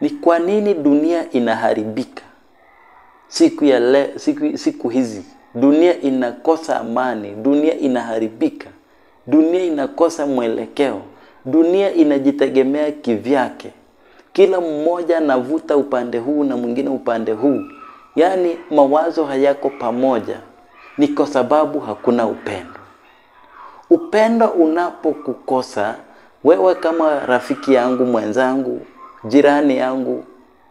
Ni kwa nini dunia inaharibika? Siku hizi dunia inakosa amani, dunia inaharibika, dunia inakosa mwelekeo, dunia inajitegemea kivyake. Kila mmoja anavuta upande huu na mwingine upande huu. Yaani mawazo hayako pamoja. Ni kwa sababu hakuna upendo. Upendo unapokukosa, wewe kama rafiki yangu, mwenzangu, jirani yangu,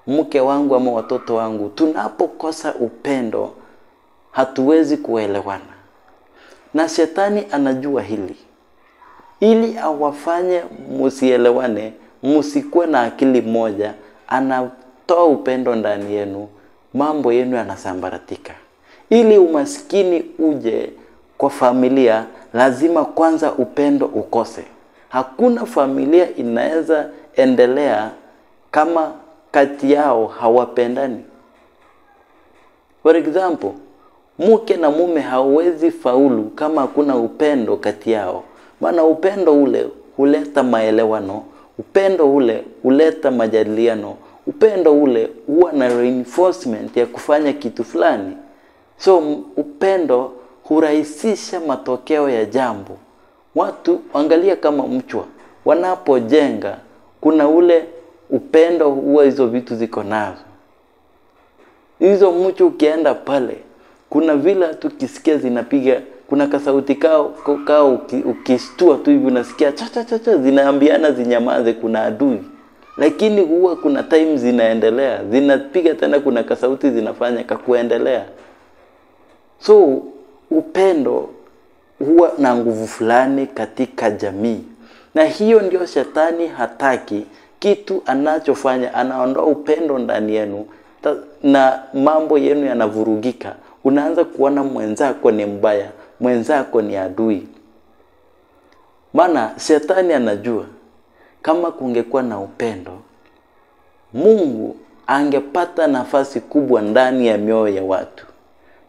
mke wangu ama watoto wangu, tunapokosa upendo, hatuwezi kuelewana. Na shetani anajua hili. Ili awafanye msielewane, msikuwe na akili moja, anatoa upendo ndani yenu, mambo yenu yanasambaratika. Ili umaskini uje kwa familia, lazima kwanza upendo ukose. Hakuna familia inaweza endelea kama kati yao hawapendani. For example, mke na mume hawezi faulu kama hakuna upendo kati yao. Maana upendo ule huleta maelewano, upendo ule huleta majadiliano, upendo ule huwa na reinforcement ya kufanya kitu fulani. So upendo hurahisisha matokeo ya jambo. Watu angalia kama mchwa, wanapojenga kuna ule upendo huwa hizo vitu ziko nazo. Hizo mchwa ukienda pale, kuna vile tukisikia zinapiga, kuna kasauti kao ukistua tu hivi unasikia cha cha cha zinaambiana zinyamaze, kuna adui. Lakini huwa kuna time zinaendelea, zinapiga tena, kuna kasauti zinafanya kakuendelea. So upendo huwa na nguvu fulani katika jamii. Na hiyo ndio shetani hataki. Kitu anachofanya, anaondoa upendo ndani yenu na mambo yenu yanavurugika. Unaanza kuona mwenzako ni mbaya, mwenzako ni adui. Maana shetani anajua kama kungekuwa na upendo, Mungu angepata nafasi kubwa ndani ya mioyo ya watu.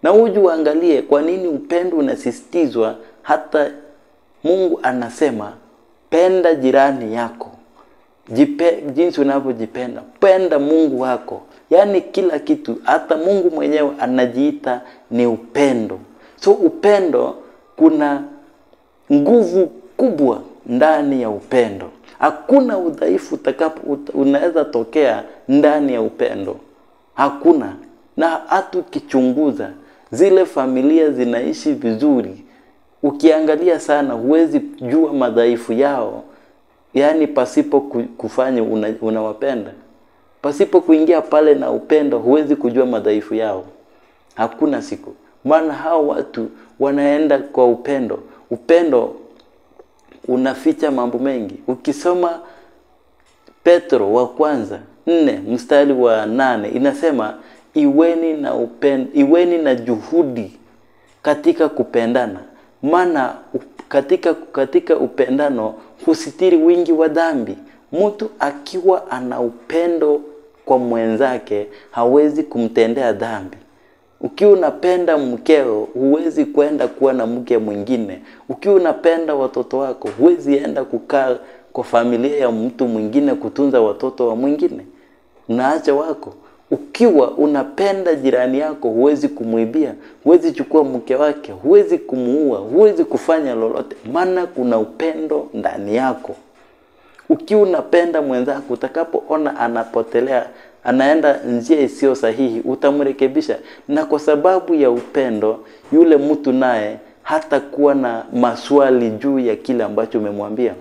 Na uangalie kwa nini upendo unasisitizwa. Hata Mungu anasema penda jirani yako. Jinsi unavyojipenda, penda Mungu wako. Yaani kila kitu, hata Mungu mwenyewe anajiita ni upendo. So upendo, kuna nguvu kubwa ndani ya upendo. Hakuna udhaifu unaweza tokea ndani ya upendo. Hakuna. Na hata ukichunguza zile familia zinaishi vizuri, ukiangalia sana huwezi jua madhaifu yao. Yaani pasipo kufanya unawapenda. Pasipo kuingia pale na upendo, huwezi kujua madhaifu yao. Hakuna siku. Maana hao watu wanaenda kwa upendo. Upendo unaficha mambo mengi. Ukisoma Petro wa kwanza 4 mstari wa 8 inasema iweni na juhudi katika kupendana. Maana katika upendano husitiri wingi wa dhambi. Mtu akiwa ana upendo kwa mwenzake hawezi kumtendea dhambi. Ukiwa unapenda mkeo, huwezi kwenda kuwa na mke mwingine. Ukiwa unapenda watoto wako, huwezi enda kukaa kwa familia ya mtu mwingine kutunza watoto wa mwingine. Unaacha wako. Ukiwa unapenda jirani yako, huwezi kumuibia, huwezi chukua mke wake, huwezi kumuua, huwezi kufanya lolote. Maana kuna upendo ndani yako. Ukiwa unapenda mwenzako, utakapoona anapotelea, anaenda njia isiyo sahihi, utamrekebisha. Na kwa sababu ya upendo, yule mtu naye hata kuwa na maswali juu ya kile ambacho umemwambia.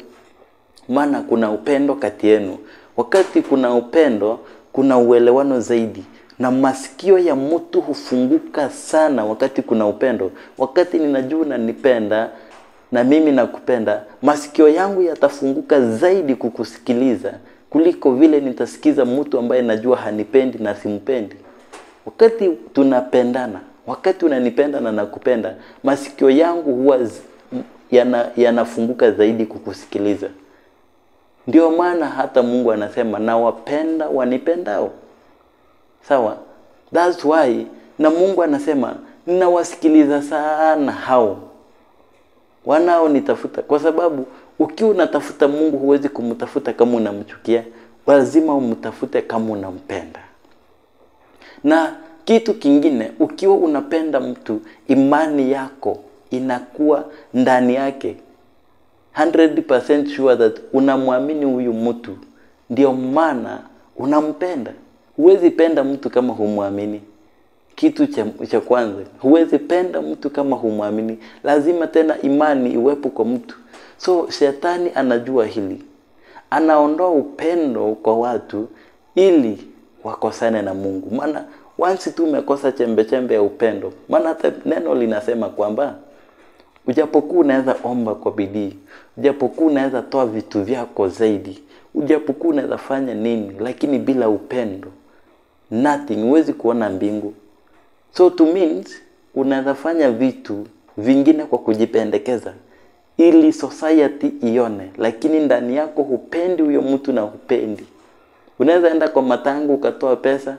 Maana kuna upendo kati yenu. Wakati kuna upendo, kuna uelewano zaidi. Na masikio ya mtu hufunguka sana wakati kuna upendo. Wakati ninajua unanipenda na mimi nakupenda, masikio yangu yatafunguka zaidi kukusikiliza kuliko vile nitasikiza mtu ambaye najua hanipendi na simpendi. Wakati tunapendana, wakati unanipenda na nakupenda, masikio yangu huwa yanafunguka zaidi kukusikiliza. Ndio maana hata Mungu anasema na wapenda wanipendao. Sawa? That's why na Mungu anasema ninawasikiliza sana hao wanao nitafuta. Kwa sababu ukiwa unatafuta Mungu huwezi kumtafuta kama unamchukia. lazima umtafute kama unampenda. Na kitu kingine, ukiwa unapenda mtu, imani yako inakuwa ndani yake 100% sure that unamwamini huyu mtu, ndio maana unampenda. Huwezi penda mtu kama humwamini. Kitu cha kwanza, huwezi penda mtu kama humwamini. Lazima tena imani iwepo kwa mtu. So shetani anajua hili, anaondoa upendo kwa watu ili wakosane na Mungu. Maana once tu umekosa chembe ya upendo, maana hata neno linasema kwamba ujapokuwa unaweza omba kwa bidii, ujapokuwa unaweza toa vitu vyako zaidi, ujapokuwa unaweza fanya nini, lakini bila upendo nothing, huwezi kuona mbingu. So to means unaweza fanya vitu vingine kwa kujipendekeza ili society ione, lakini ndani yako hupendi huyo mtu na hupendi. Unaweza enda kwa matango ukatoa pesa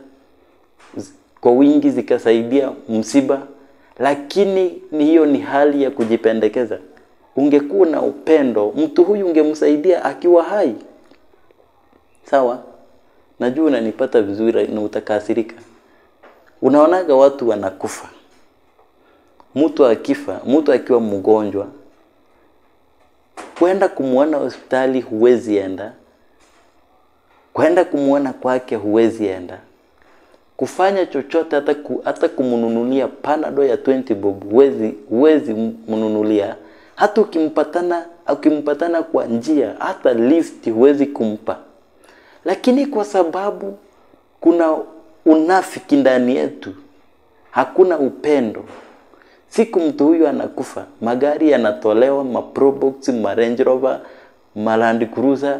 kwa wingi zikasaidia msiba, lakini hiyo ni hali ya kujipendekeza. Ungekuwa na upendo, mtu huyu ungemsaidia akiwa hai. Sawa? Najua unanipata vizuri na utakasirika. Unaonaga watu wanakufa. Mtu akifa, mtu akiwa mgonjwa, kwenda kumuona hospitali huwezi enda. Kwenda kumuona kwake huwezi enda. Kufanya chochote hata kumununulia Panadol ya 20 bob huwezi mnunulia. Hata ukimpatana kwa njia, hata lift huwezi kumpa. Lakini kwa sababu kuna unafiki ndani yetu, hakuna upendo. Siku mtu huyu anakufa, magari yanatolewa, ma Probox, ma Range Rover, ma Land Cruiser,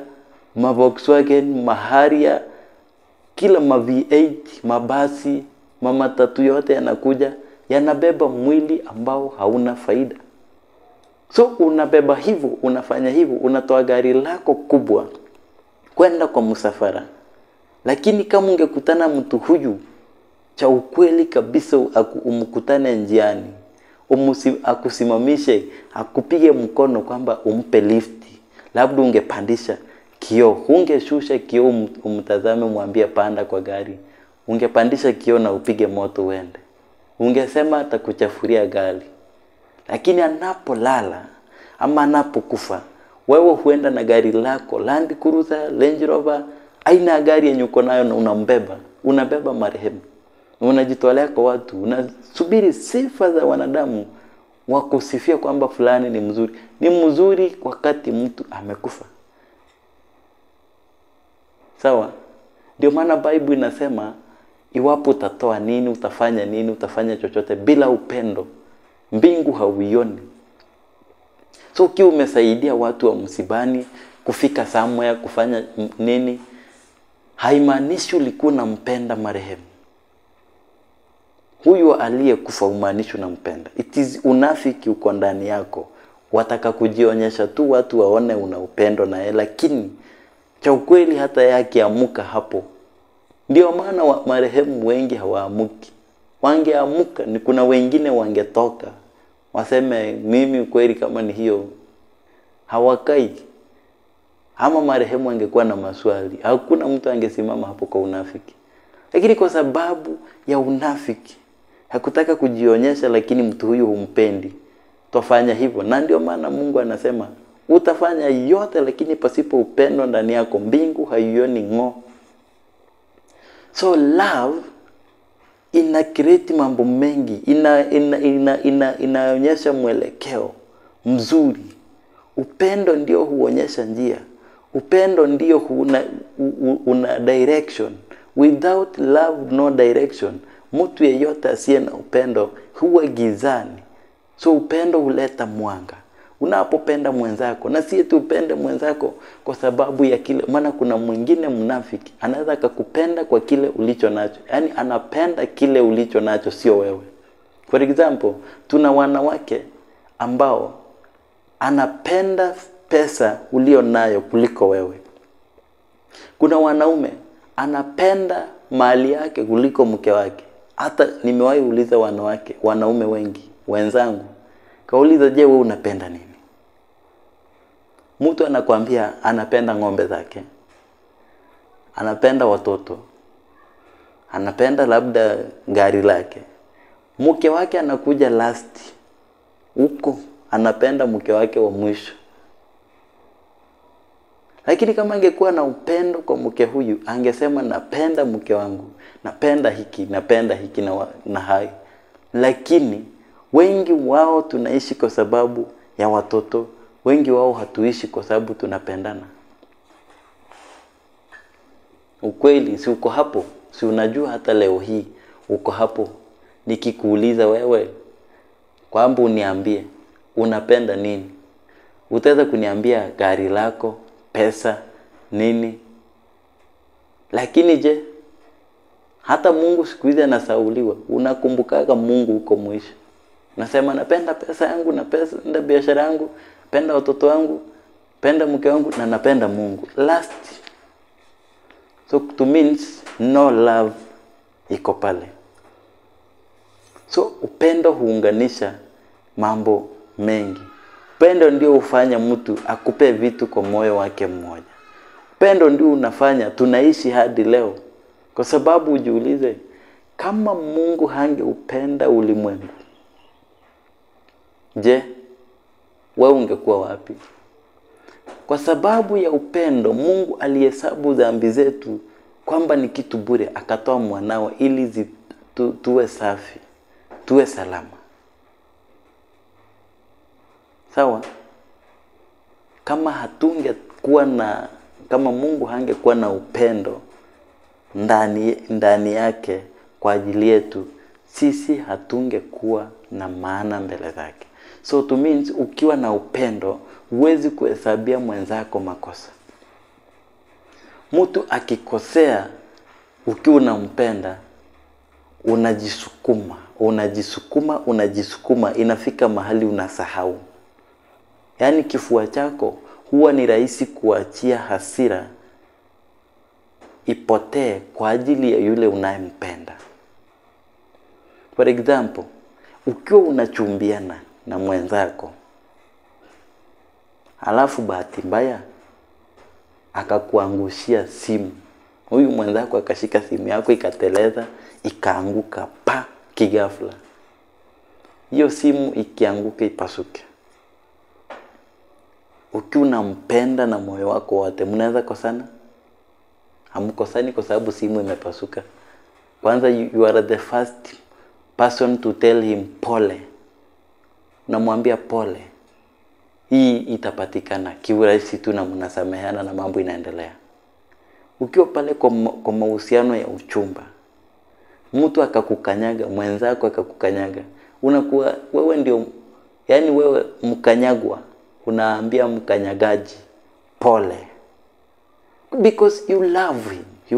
ma Volkswagen, ma Harrier, kila ma V8, mabasi, matatu yote yanakuja, yanabeba mwili ambao hauna faida. So unabeba hivyo, unafanya hivyo, unatoa gari lako kubwa kwenda kwa msafara. Lakini kama ungekutana mtu huyu cha ukweli kabisa, umkutane njiani, akusimamishe, akupige mkono kwamba umpe lifti, labda ungepandisha kioo, ungeshusha kioo umtazame, mwambie panda kwa gari. Ungepandisha kioo na upige moto uende. Ungesema atakuchafuria gari. Lakini anapolala ama anapokufa, wewe huenda na gari lako, Land Cruiser, Range Rover, aina gari yenye uko nayo, na unabeba marehemu. Unajitolea kwa watu, unasubiri sifa za wanadamu wakusifia kwamba fulani ni mzuri. Ni mzuri wakati mtu amekufa. Sawa? Ndio maana Bible inasema iwapo utatoa nini, utafanya nini, utafanya chochote bila upendo, mbingu hauioni. So ukiwa umesaidia watu wa msibani kufika somewhere, kufanya nini, haimaanishi ulikuwa unampenda marehemu. Huyu aliyekufa umaanishi unampenda. It is unafiki uko ndani yako. Wataka kujionyesha tu watu waone una upendo naye, lakini cha ukweli hata yake amuka hapo. Ndio maana marehemu wengi hawaamuki. Wangeamuka ni kuna wengine wangetoka waseme mimi kweli kama ni hiyo, hawakai. Ama marehemu angekuwa na maswali, hakuna mtu angesimama hapo kwa unafiki. Lakini kwa sababu ya unafiki, hakutaka kujionyesha, lakini mtu huyu humpendi, tofanya hivyo. Na ndio maana Mungu anasema utafanya yote, lakini pasipo upendo ndani yako, mbingu haioni ng'o. So love ina create mambo mengi, inaonyesha mwelekeo mzuri. Upendo ndio huonyesha njia. Upendo ndio una direction. Without love no direction. Mtu yeyote asiye na upendo huwa gizani. So upendo huleta mwanga. Unapopenda mwenzako, na si eti upende mwenzako kwa sababu ya kile, maana kuna mwingine mnafiki anaweza akakupenda kwa kile ulicho nacho. Yaani anapenda kile ulicho nacho, sio wewe. For example, tuna wanawake ambao anapenda pesa ulio nayo kuliko wewe. Kuna wanaume anapenda mali yake kuliko mke wake. Hata nimewahi uliza wanaume wengi wenzangu, kauliza, je, wewe unapenda nini? Mtu anakuambia anapenda ng'ombe zake, anapenda watoto, anapenda labda gari lake, mke wake anakuja last huko, anapenda mke wake wa mwisho. Lakini kama angekuwa na upendo kwa mke huyu, angesema napenda mke wangu, napenda hiki na hai. Lakini wengi wao tunaishi kwa sababu ya watoto, wengi wao hatuishi kwa sababu tunapendana. Ukweli si uko hapo? Si unajua hata leo hii uko hapo? Nikikuuliza wewe kwamba uniambie unapenda nini, utaweza kuniambia gari lako, pesa, nini? Lakini je, hata Mungu siku hizi anasauliwa. Unakumbukaga Mungu huko mwisho? Nasema napenda pesa yangu, napenda biashara yangu, napenda watoto wangu, napenda mke wangu, na napenda Mungu. Last. So to means no love iko pale. So upendo huunganisha mambo mengi. Upendo ndio hufanya mtu akupe vitu kwa moyo wake mmoja. Upendo ndio unafanya tunaishi hadi leo. Kwa sababu ujiulize, kama Mungu hangeupenda ulimwengu, je, wewe ungekuwa wapi? Kwa sababu ya upendo, Mungu alihesabu dhambi zetu kwamba ni kitu bure, akatoa mwanawe ili tuwe safi, tuwe salama. Sawa? Kama Mungu hangekuwa na upendo ndani yake kwa ajili yetu, sisi hatungekuwa na maana mbele zake. So to means ukiwa na upendo, huwezi kuhesabia mwenzako makosa. Mtu akikosea, ukiwa unampenda, unajisukuma, inafika mahali unasahau. Yaani kifua chako huwa ni rahisi kuachia hasira ipotee kwa ajili ya yule unayempenda. For example, ukiwa unachumbiana na mwenzako, alafu bahati mbaya akakuangushia simu, huyu mwenzako akashika simu yako ikateleza, ikaanguka kighafla. Hiyo simu ikianguka ipasuke. Ukiwa unampenda na moyo wako wote, mnaweza kosana? Hamkosani kwa sababu simu imepasuka. Kwanza you are the first person to tell him pole. Unamwambia pole. Hii itapatikana kiurahisi tu na mnasameheana na mambo inaendelea. Ukiwa pale kwa mahusiano ya uchumba, mtu akakukanyaga, mwenzako akakukanyaga, unakuwa wewe ndio, yani wewe mkanyagwa, unaambia mkanyagaji pole. Because you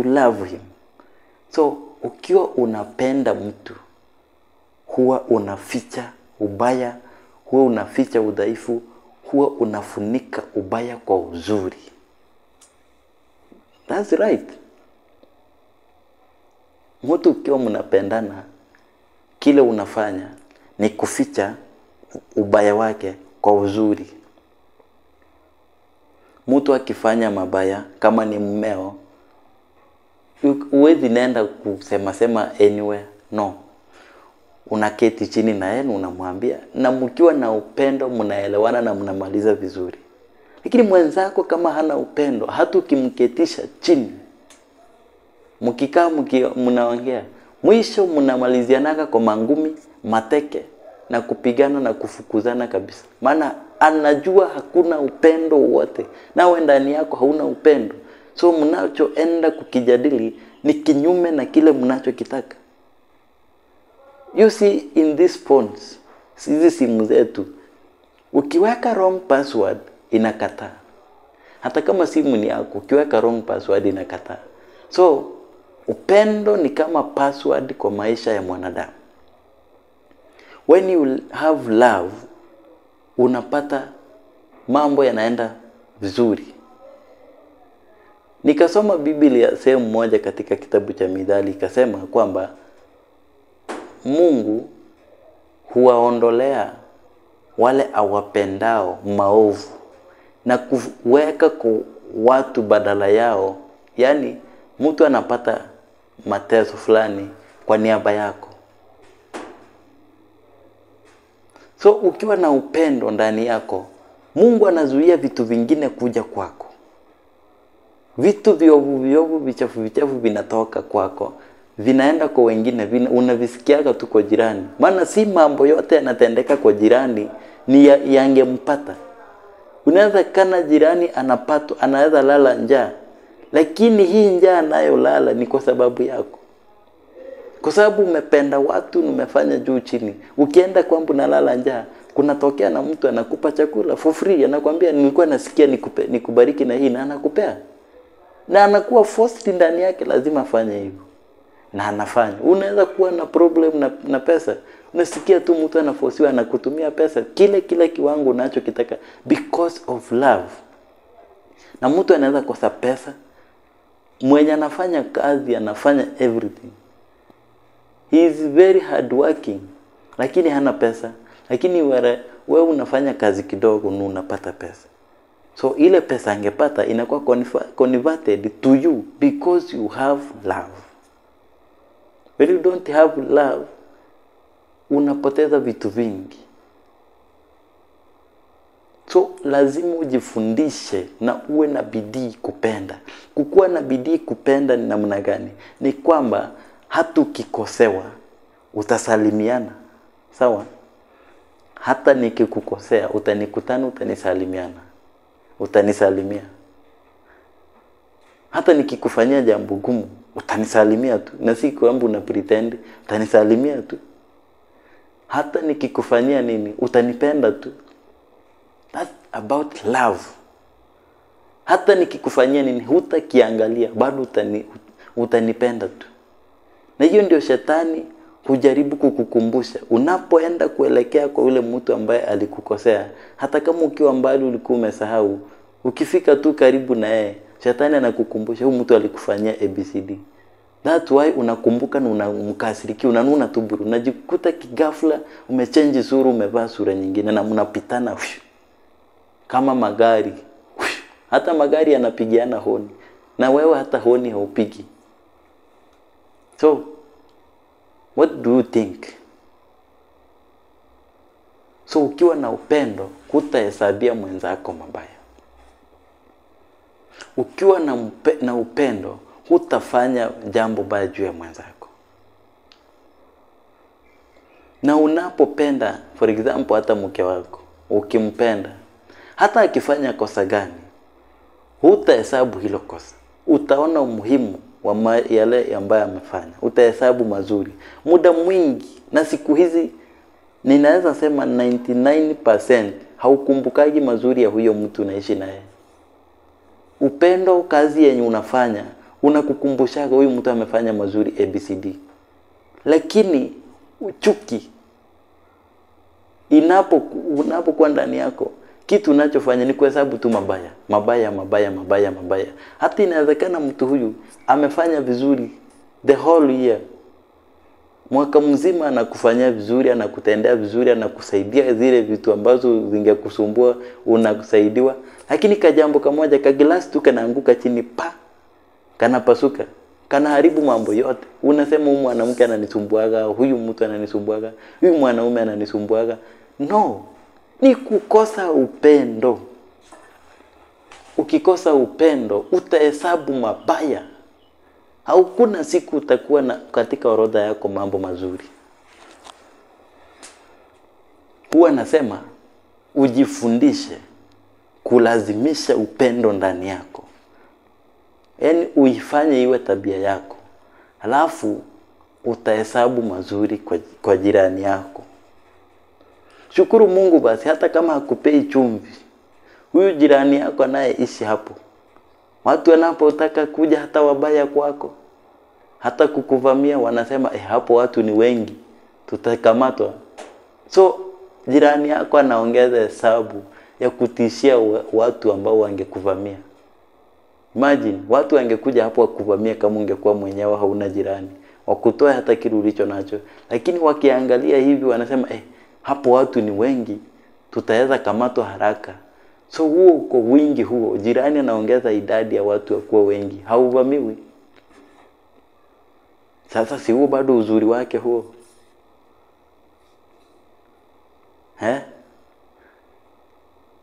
love him. So ukiwa unapenda mtu, huwa unaficha ubaya, huwa unaficha udhaifu, huwa unafunika ubaya kwa uzuri. That's right. Mtu ukiwa mnapendana, kile unafanya ni kuficha ubaya wake kwa uzuri. Mtu akifanya mabaya, kama ni mmeo, huwezi nenda kusema anywhere. No. Unaketi chini na yeye unamwambia, na mkiwa na upendo mnaelewana na mnamaliza vizuri. Lakini mwenzako kama hana upendo, hata ukimketisha chini, mkikaa mnaongea, mwisho mnamalizianaga kwa mangumi, mateke na kupigana na kufukuzana kabisa. Maana anajua hakuna upendo wote, nawe ndani yako hauna upendo. So mnachoenda kukijadili ni kinyume na kile mnachokitaka. You see, in these phones, hizi simu zetu, ukiweka wrong password inakataa. Hata kama simu ni yako, ukiweka wrong password inakataa. So upendo ni kama password kwa maisha ya mwanadamu. When you have love, unapata mambo yanaenda vizuri. Nikasoma Biblia sehemu moja katika kitabu cha Mithali, ikasema kwamba Mungu huwaondolea wale awapendao maovu na kuweka kwa watu badala yao, yani mtu anapata mateso fulani kwa niaba yako. So ukiwa na upendo ndani yako, Mungu anazuia vitu vingine kuja kwako. Vitu viovu vichafu vinatoka kwako, vinaenda kwa wengine, unavisikiaga tu kwa jirani. Maana si mambo yote yanatendeka kwa jirani ni yangempata. Unaweza kana jirani anaweza lala njaa, lakini hii njaa anayolala ni kwa sababu yako. Kwa sababu umependa watu, umefanya juu chini. Ukienda kwamba unalala njaa, kunatokea na mtu anakupa chakula for free, anakuambia nilikuwa nasikia nikubariki na hii, na anakupea. Na anakuwa forced ndani yake, lazima afanye hivyo. Na anafanya. Unaweza kuwa na problem na pesa. Unasikia tu mtu anaforcewa anakutumia pesa kile kiwango unachokitaka because of love. Na mtu anaweza kosa pesa, mwenye anafanya kazi, anafanya everything. He is very hard working, lakini hana pesa. Lakini wewe unafanya kazi kidogo na unapata pesa. So ile pesa angepata inakuwa converted to you because you have love. When you don't have love, unapoteza vitu vingi. So lazima ujifundishe na uwe na bidii kupenda. Kukuwa na bidii kupenda ni namna gani? Ni kwamba hata ukikosewa utasalimiana. Sawa? Hata nikikukosea utanikutana, utanisalimiana. Utanisalimia. Hata nikikufanyia jambo gumu utanisalimia tu. Na si kwamba una pretend, utanisalimia tu. Hata nikikufanyia nini utanipenda tu. That's about love. Hata nikikufanyia nini hutakiangalia, bado utanipenda tu. Na hiyo ndio shetani hujaribu kukukumbusha. Unapoenda kuelekea kwa yule mtu ambaye alikukosea, hata kama ukiwa mbali ulikuwa umesahau, ukifika tu karibu na yeye, shetani anakukumbusha huyu mtu alikufanyia ABCD. That's why unakumbuka na unamkasirikia, unanuna tu bure. Unajikuta kigafla umechange sura, umevaa sura nyingine na mnapitana kama magari. Hata magari yanapigiana honi na wewe hata honi haupigi. So what do you think? So ukiwa na upendo, hutahesabia mwenzako mabaya. Ukiwa na upendo, hutafanya jambo baya juu ya mwenzako. Na unapopenda, for example, hata mke wako, ukimpenda, hata akifanya kosa gani, hutahesabu hilo kosa. Utaona umuhimu wa yale ambayo amefanya. Utahesabu mazuri. Muda mwingi na siku hizi ninaweza sema 99% haukumbukagi mazuri ya huyo mtu unaishi naye. Upendo, kazi yenye unafanya, unakukumbushaga huyu mtu amefanya mazuri ABCD. Lakini chuki unapokuwa ndani yako, kitu unachofanya ni kuhesabu tu mabaya. Mabaya. Hata inawezekana mtu huyu amefanya vizuri the whole year. Mwaka mzima anakufanyia vizuri, anakutendea vizuri, anakusaidia zile vitu ambazo zingekusumbua unasaidiwa. Lakini kajambo kamoja, kagilasi tu kanaanguka chini kanapasuka, kanaharibu mambo yote. Unasema huyu mwanamke ananisumbuaga, huyu mtu ananisumbuaga, huyu mwanaume ananisumbuaga. No, ni kukosa upendo. Ukikosa upendo, utahesabu mabaya. Hakuna siku utakuwa katika orodha yako mambo mazuri. Huwa nasema ujifundishe kulazimisha upendo ndani yako. Yaani uifanye iwe tabia yako. Halafu utahesabu mazuri kwa jirani yako. Shukuru Mungu basi hata kama hakupei chumvi. Huyu jirani yako anayeishi hapo, watu wanapotaka kuja hata wabaya kwako, hata kukuvamia, wanasema hapo watu ni wengi, tutakamatwa. So jirani yako anaongeza hesabu ya kutishia watu ambao wangekuvamia. Imagine watu wangekuja hapo wakuvamia kama ungekuwa mwenyewe hauna jirani wakutoa hata kile ulicho nacho. Lakini wakiangalia hivi wanasema hapo watu ni wengi, tutaweza kamatwa haraka. So huo uko wingi huo, jirani anaongeza idadi ya watu wakuwa wengi, hauvamiwi. Sasa si huo bado uzuri wake huo?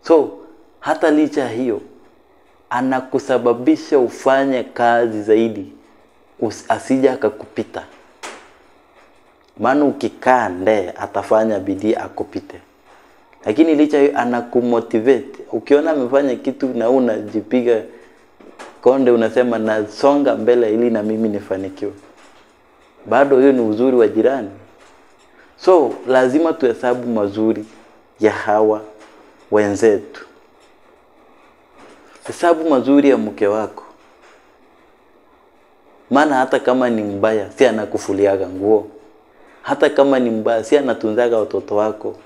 So hata licha hiyo anakusababisha ufanye kazi zaidi, asija akakupita. Maana ukikaa nde atafanya bidii akupite. Lakini licha hiyo anakumotivate. Ukiona amefanya kitu na unajipiga konde, unasema nasonga mbele ili na mimi nifanikiwe. Bado hiyo ni uzuri wa jirani. So lazima tuhesabu mazuri ya hawa wenzetu. Hesabu mazuri ya mke wako. Maana hata kama ni mbaya, si anakufuliaga nguo. Hata kama ni mbaya, si anatunzaga watoto wako.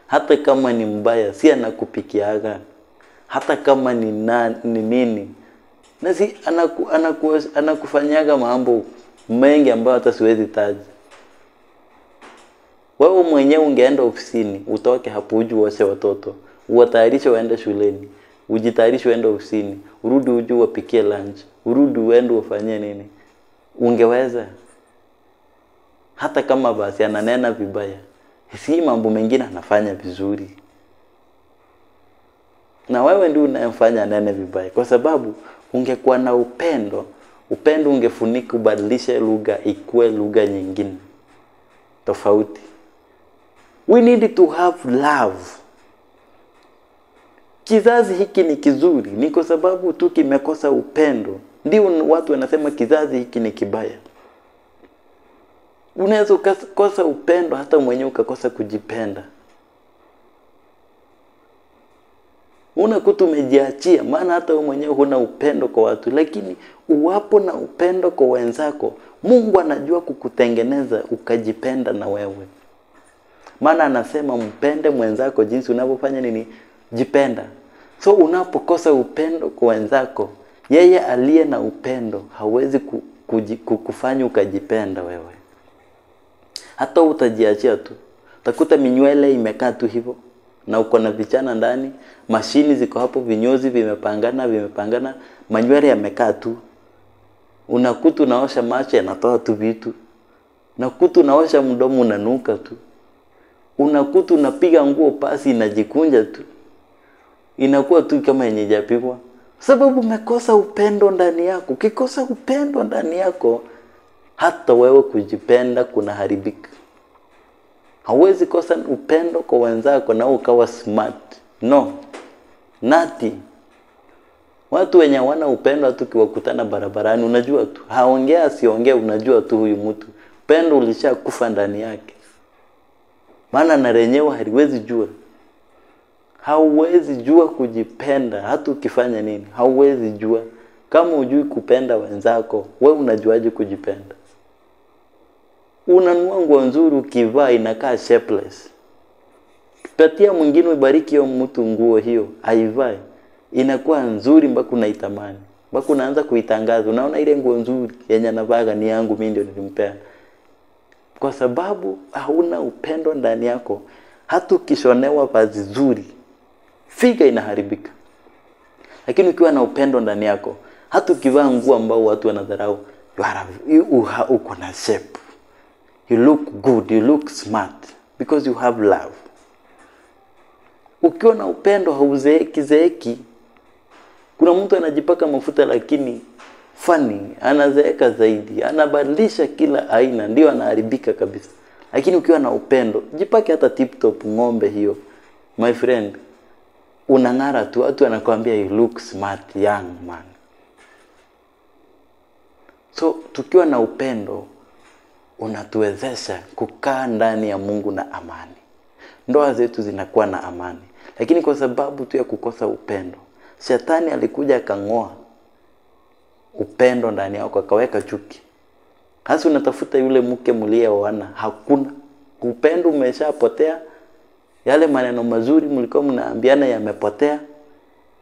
Hata kama ni mbaya, si anakupikiaga. Hata kama ni nini. Na si anakufanyaga mambo mengi ambayo hata siwezi taja. Wewe mwenyewe ungeenda ofisini, utoke hapo uje uoshe watoto, uwatayarishe waende shuleni, ujitayarishe uende ofisini, urudi uje uwapikie lunch, urudi uende ufanye nini? Ungeweza? Hata kama basi ananena vibaya, si mambo mengine anafanya vizuri. Na wewe ndio unayemfanya anene vibaya, kwa sababu ungekuwa na upendo ungefunika, ubadilishe lugha ikuwe lugha nyingine tofauti. We need to have love. Kizazi hiki ni kizuri, ni kwa sababu tu kimekosa upendo. Ndio watu wanasema kizazi hiki ni kibaya. Unaweza kukosa upendo hata mwenyewe ukakosa kujipenda. Unakuta umejiachia, maana hata wewe mwenyewe huna upendo kwa watu, lakini uwapo na upendo kwa wenzako, Mungu anajua kukutengeneza ukajipenda na wewe. Maana anasema mpende mwenzako jinsi unavyofanya nini? Jipenda. So unapokosa upendo kwa wenzako, yeye aliye na upendo hawezi kukufanya ukajipenda wewe. Hata utajiachia tu. Utakuta minywele imekaa tu hivyo na uko na vichana ndani, mashini ziko hapo, vinyozi vimepangana, manywele yamekaa tu. Unakuta unaosha macho yanatoa tu vitu. Unakuta unaosha mdomo unanuka tu. Unakuta unapiga nguo pasi inajikunja tu. Inakuwa tu kama yenye hajapigwa. Sababu umekosa upendo ndani yako. Ukikosa upendo ndani yako, hata wewe kujipenda kunaharibika. Hauwezi kosa upendo kwa wenzako na ukawa smart. No. Nati. Watu wenye wana upendo tu kiwakutana barabarani, unajua tu. Haongea asiongea, unajua tu huyu mtu. Upendo ulishakufa ndani yake. Maana na lenyewe haliwezi jua. Hauwezi jua kujipenda hata ukifanya nini. Hauwezi jua. Kama hujui kupenda wenzako, wewe unajuaje kujipenda? Unanunua nguo nzuri ukivaa inakaa shapeless. Patia mwingine ubariki hiyo mtu nguo hiyo, aivae. Inakuwa nzuri mpaka unaitamani. Mpaka unaanza kuitangaza. Unaona ile nguo nzuri yenye anavaa ni yangu, mimi ndio nilimpea. Kwa sababu hauna upendo ndani yako, hata ukishonewa vazi zuri, figa inaharibika. Lakini ukiwa na upendo ndani yako, hata ukivaa nguo ambao watu wanadharau, uko na shape. You look good, you look smart because you have love. Ukiwa na upendo hauzeeki. Kuna mtu anajipaka mafuta lakini funny, anazeeka zaidi, anabadilisha kila aina, ndio anaharibika kabisa. Lakini ukiwa na upendo, jipake hata tip top ng'ombe hiyo, my friend, unang'ara tu, watu wanakuambia you look smart young man. So tukiwa na upendo, unatuwezesha kukaa ndani ya Mungu na amani. Ndoa zetu zinakuwa na amani. Lakini kwa sababu tu ya kukosa upendo, Shetani alikuja akang'oa upendo ndani yako, akaweka chuki. Hasa unatafuta yule mke mlioana, hakuna. Upendo umeshapotea. Yale maneno mazuri mlikuwa mnaambiana yamepotea.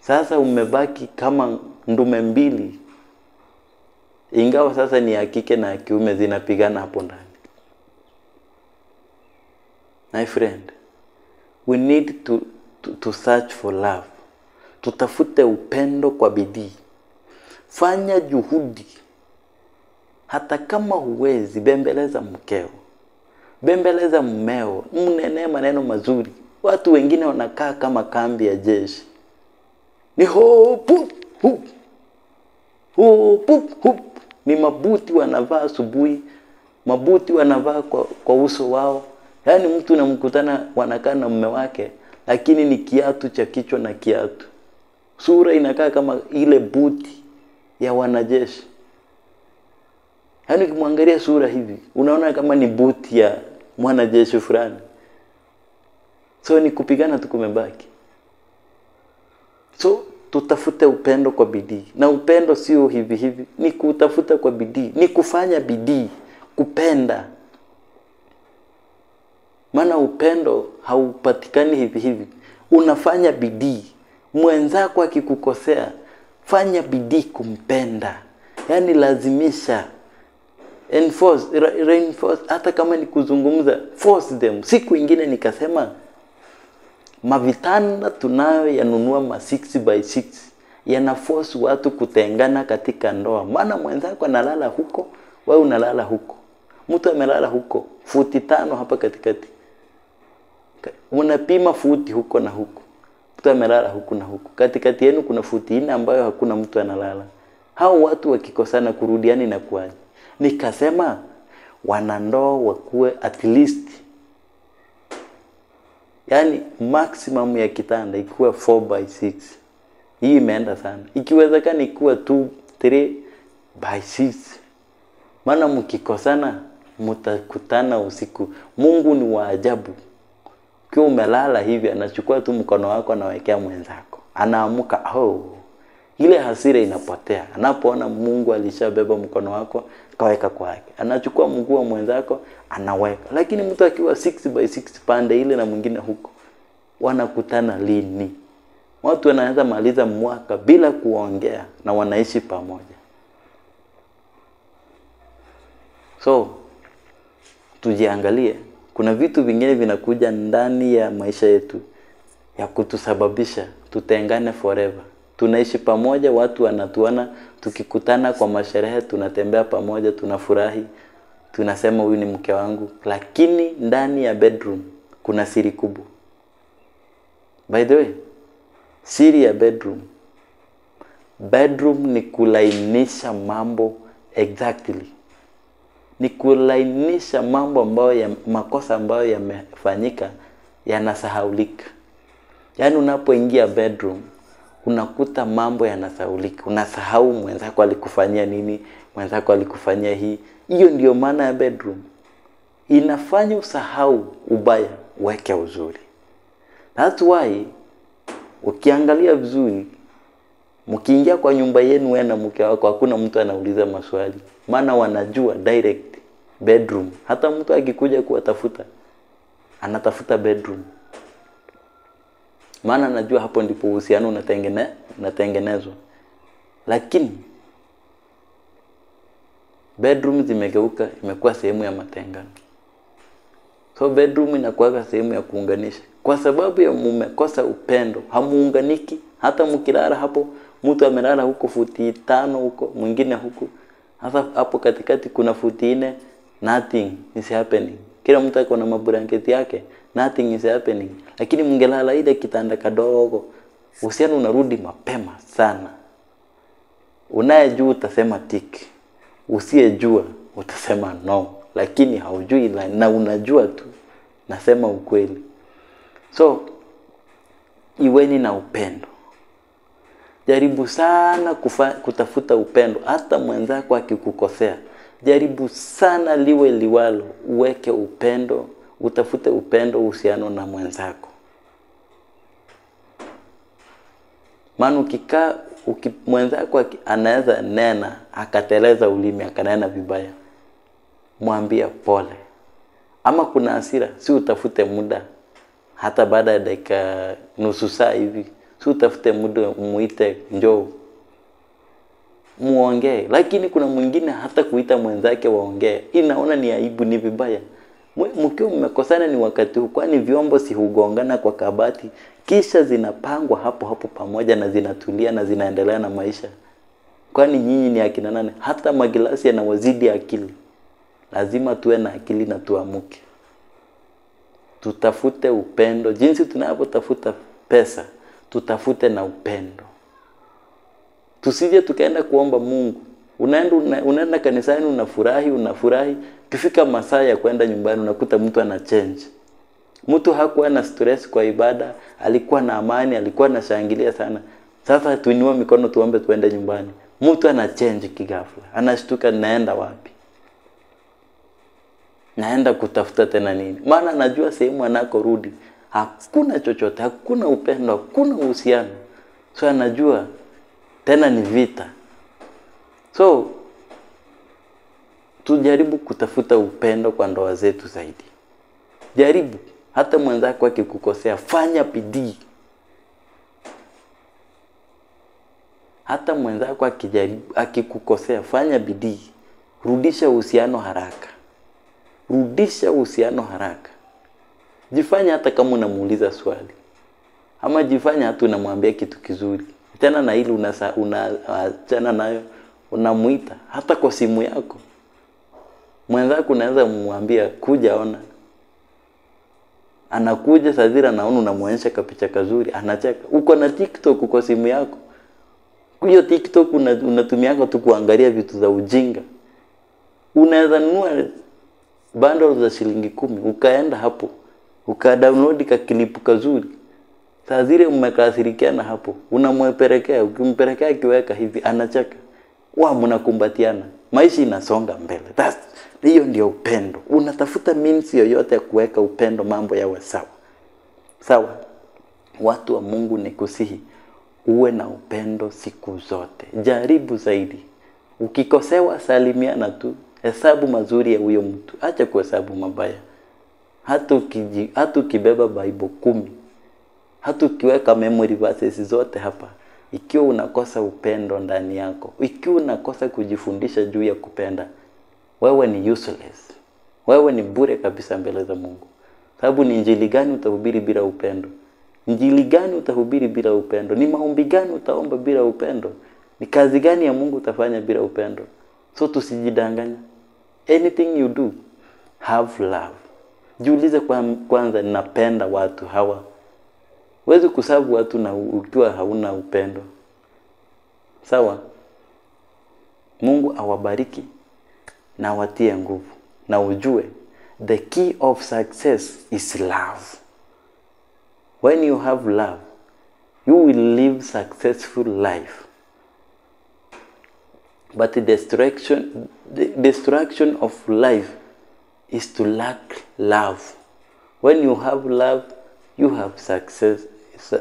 Sasa umebaki kama ndume mbili. Ingawa sasa ni ya kike na ya kiume zinapigana hapo ndani. My friend, we need to search for love. Tutafute upendo kwa bidii. Fanya juhudi. hata kama huwezi, bembeleza mkeo, bembeleza mmeo, mnenee maneno mazuri. Watu wengine wanakaa kama kambi ya jeshi, ni hopu hup hup hup, ni mabuti wanavaa asubuhi, mabuti wanavaa kwa uso wao. Yaani mtu unamkutana wanakaa na mume wake, lakini ni kiatu cha kichwa na kiatu. Sura inakaa kama ile buti ya wanajeshi. Yaani ukimwangalia sura hivi, unaona kama ni buti ya mwanajeshi fulani. So ni kupigana tu kumebaki. So tutafute upendo kwa bidii. Na upendo sio hivi hivi, ni kutafuta kwa bidii, ni kufanya bidii, kupenda. Maana upendo haupatikani hivi hivi. Unafanya bidii. Mwenzako akikukosea, fanya bidii kumpenda. Yaani lazimisha. Reinforce, hata kama ni kuzungumza, force them. Siku ingine nikasema, mavitanda tunayo yanunua ma 6x6. Yanaforce watu kutengana katika ndoa. Maana mwenzako analala huko, wewe unalala huko. Mtu amelala huko, futi 5 hapa katikati. Unapima futi huko na huko. Mtu amelala huko na huko. Katikati yenu kuna futi 4 ambayo hakuna mtu analala. Hao watu wakikosana kurudiani na kuaje? Nikasema wanandoa wakuwe at least, yani maximum ya kitanda ikuwe 4x6. Hii imeenda sana. Ikiwezekana ikuwe 3x6. Maana mkikosana mtakutana usiku. Mungu ni wa ajabu. Ukiwa umelala hivi anachukua tu mkono wako anawekea mwenzako. Anaamuka, ile hasira inapotea. Anapoona Mungu alishabeba mkono wako kaweka kwake. Anachukua mguu wa mwenzako anaweka. Lakini mtu akiwa 6x6 pande ile na mwingine huko, wanakutana lini? Watu wanaweza maliza mwaka bila kuongea na wanaishi pamoja. So tujiangalie, kuna vitu vingine vinakuja ndani ya maisha yetu ya kutusababisha tutengane forever. Tunaishi pamoja, watu wanatuona, tukikutana kwa masherehe, tunatembea pamoja, tunafurahi, tunasema huyu ni mke wangu, lakini ndani ya bedroom kuna siri kubwa. By the way, siri ya bedroom ni kulainisha mambo exactly. Ni kulainisha mambo ambayo makosa ambayo yamefanyika yanasahaulika. Yaani unapoingia bedroom unakuta mambo yanasahaulika. Unasahau mwenzako alikufanyia nini, mwenzako alikufanyia hii. Hiyo ndio maana ya bedroom. Inafanya usahau ubaya, weke uzuri. That's why ukiangalia vizuri, mkiingia kwa nyumba yenu wewe na mke wako, hakuna mtu anauliza maswali. Maana wanajua direct bedroom. Hata mtu akikuja kuwatafuta, anatafuta bedroom. Maana anajua hapo ndipo uhusiano unatengenezwa. Lakini bedroom zimegeuka, imekuwa sehemu ya matengano. So bedroom inakuwa sehemu ya kuunganisha. Kwa sababu ya mmekosa upendo, hamuunganiki. Hata mkilala hapo, mtu amelala huko futi 5 huko, mwingine huko. Hata hapo katikati kuna futi 4, nothing is happening. Kila mtu ako na mablanketi yake, nothing is happening. Lakini mngelala ile kitanda kadogo, uhusiano unarudi mapema sana. Unayejua utasema tick, usiyejua utasema no. Lakini haujui na unajua tu, nasema ukweli. So iweni na upendo. Jaribu sana kutafuta upendo. Hata mwenzako akikukosea, jaribu sana liwe liwalo, uweke upendo, utafute upendo, uhusiano na mwenzako. Maana ukikaa mwenzako anaweza nena akateleza ulimi akanena vibaya, mwambie pole. Ama kuna hasira, si utafute muda, hata baada ya dakika nusu saa hivi, si utafute muda umuite njoo muongee. Lakini kuna mwingine hata kuita mwenzake waongee, inaona ni aibu, ni vibaya. Mkiwa mmekosana ni wakati huu, kwani vyombo si hugongana kwa kabati kisha zinapangwa hapo hapo pamoja na zinatulia na zinaendelea na maisha. Kwani nyinyi ni akina nani? Hata magilasi yanawazidi akili. Lazima tuwe na akili na tuamuke. Tutafute upendo. Jinsi tunapotafuta pesa, tutafute na upendo. Tusije tukaenda kuomba Mungu. Unaenda kanisani unafurahi. Kifika masaa ya kwenda nyumbani unakuta mtu ana change. Mtu hakuwa na stress kwa ibada, alikuwa na amani, alikuwa na shangilia sana. Sasa tuinue mikono tuombe tuende nyumbani. Mtu ana change kighafla. Anashtuka, naenda wapi? Naenda kutafuta tena nini? Maana najua sehemu anakorudi hakuna chochote, hakuna upendo, hakuna uhusiano. So anajua tena ni vita. So tujaribu kutafuta upendo kwa ndoa zetu zaidi. Jaribu. Hata mwenzako akikukosea, fanya bidii. Hata mwenzako akikukosea, fanya bidii. Rudisha uhusiano haraka. Rudisha uhusiano haraka. Jifanya hata kama unamuuliza swali. Ama jifanya hata unamwambia kitu kizuri. Tena na hili unachana nayo, unamuita hata kwa simu yako. Mwenzako unaweza kumwambia kuja ona. Anakuja sadira naona unamuonyesha kapicha kazuri, anacheka. Uko na TikTok kwa simu yako. Hiyo TikTok unatumianga tu kuangalia vitu za ujinga. Unaweza nunua bundle za shilingi 10, ukaenda hapo, ukadownload kakilipu kazuri. Saa zile mmekasirikiana hapo, unamwepelekea, ukimpelekea kiweka hivi anacheka. Mnakumbatiana. Maisha inasonga mbele. Hiyo ndio upendo. Unatafuta means yoyote ya kuweka upendo, mambo yawe sawa. Sawa. Watu wa Mungu nikusihi uwe na upendo siku zote. Jaribu zaidi. Ukikosewa salimiana tu. Hesabu mazuri ya huyo mtu. Acha kuhesabu mabaya. Hata ukibeba Bible 10. Hata ukiweka memory verses zote hapa. Ikiwa unakosa upendo ndani yako, ikiwa unakosa kujifundisha juu ya kupenda, wewe ni useless. Wewe ni bure kabisa mbele za Mungu. Sababu ni injili gani utahubiri bila upendo? Injili gani utahubiri bila upendo? Ni maombi gani utaomba bila upendo? Ni kazi gani ya Mungu utafanya bila upendo? So tusijidanganya. Anything you do, have love. Jiulize kwanza, ninapenda watu hawa. Huwezi kusabu watu na ukiwa hauna upendo. Sawa? Mungu awabariki na awatie nguvu. Na ujue, the key of success is love. When you have love, you will live successful life. But the destruction of life is to lack love. When you have love, you have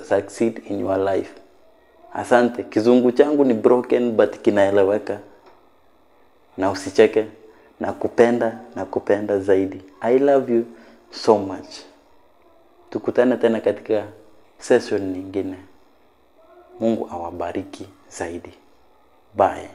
succeed in your life. Asante. Kizungu changu ni broken but kinaeleweka. Na usicheke. Nakupenda zaidi. I love you so much. Tukutane tena katika session nyingine. Mungu awabariki zaidi. Bye.